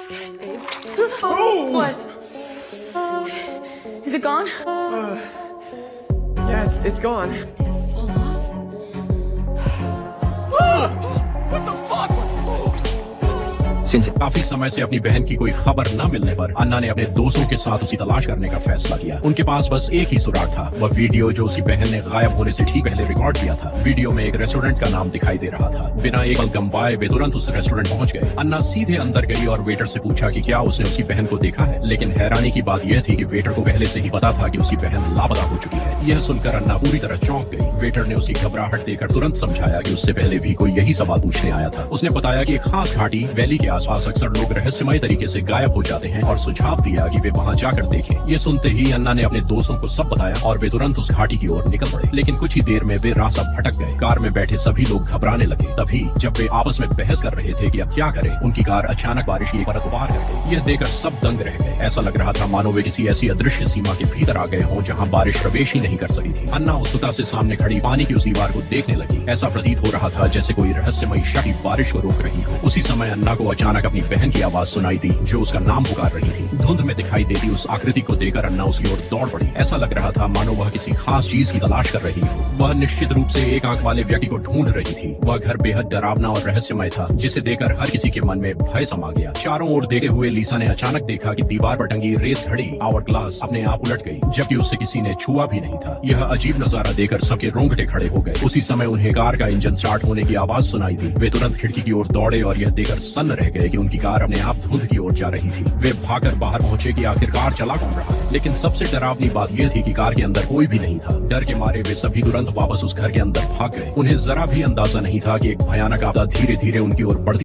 scared, babe. What? Is it gone? Yeah, it's gone. Did it fall off? What the fuck? काफी समय से अपनी बहन की कोई खबर न मिलने पर अन्ना ने अपने दोस्तों के साथ उसी तलाश करने का फैसला किया। उनके पास बस एक ही सुराग था, वह वीडियो जो उसकी बहन ने गायब होने से ठीक पहले रिकॉर्ड किया था। वीडियो में एक रेस्टोरेंट का नाम दिखाई दे रहा था। बिना एक पल गंवाए वे तुरंत उस रेस्टोरेंट पहुंच गए। अन्ना सीधे अंदर गई और वेटर से पूछा कि क्या उसने उसकी बहन को देखा है, लेकिन हैरानी की बात यह थी कि वेटर को पहले से ही पता था कि उसकी बहन लापता हो चुकी है। यह सुनकर अन्ना पूरी तरह चौंक गई। वेटर ने उसकी घबराहट देखकर तुरंत समझाया कि उससे पहले भी कोई यही सवाल पूछने आया था। उसने बताया कि एक खास घाटी वैली के आसपास अक्सर लोग रहस्यमय तरीके से गायब हो जाते हैं और सुझाव दिया कि वे वहां जाकर देखें। ये सुनते ही अन्ना ने अपने दोस्तों को सब बताया और वे तुरंत उस घाटी की ओर निकल पड़े। लेकिन कुछ ही देर में वे रास्ता भटक गए। कार में बैठे सभी लोग घबराने लगे। तभी जब वे आपस में बहस कर रहे थे कि अब क्या करें, उनकी कार अचानक बारिश की परत पार कर गई। यह देखकर सब दंग रह गए। ऐसा लग रहा था मानो वे किसी ऐसी अदृश्य सीमा के भीतर आ गए हों जहाँ बारिश प्रवेश ही नहीं कर सकी थी। अन्ना उत्सुकता से सामने खड़ी पानी की उस दीवार को देखने लगी। ऐसा प्रतीत हो रहा था जैसे कोई रहस्यमयी शक्ति बारिश को रोक रही हो। उसी समय अन्ना को अचानक अपनी बहन की आवाज सुनाई दी जो उसका नाम पुकार रही थी। धुंध में दिखाई देती उस आकृति को देखकर अन्ना उसकी ओर दौड़ पड़ी। ऐसा लग रहा था मानो वह किसी खास चीज की तलाश कर रही हो। वह निश्चित रूप से एक आंख वाले व्यक्ति को ढूंढ रही थी। वह घर बेहद डरावना और रहस्यमय था जिसे देखकर हर किसी के मन में भय समा गया। चारों ओर देखते हुए लीसा ने अचानक देखा कि दीवार पर टंगी रेत घड़ी आवर ग्लास अपने आप उलट गई, जबकि उससे किसी ने छुआ भी नहीं था। यह अजीब नजारा देखकर सबके रोंगटे खड़े हो गए। उसी समय उन्हें कार का इंजन स्टार्ट होने की आवाज सुनाई दी। वे तुरंत खिड़की की ओर दौड़े और यह देखकर सन्न रह गए कि उनकी कार अपने आप धुंध की ओर जा रही थी। वे भागकर बाहर पहुंचे कि आखिरकार चला कौन रहा है। लेकिन सबसे डरावनी बात यह थी कि कार के अंदर कोई भी नहीं था। डर के मारे वे सभी तुरंत वापस उस घर के अंदर भाग गए। उन्हें जरा भी अंदाजा नहीं था कि एक भयानक आपदा धीरे धीरे उनकी ओर बढ़ती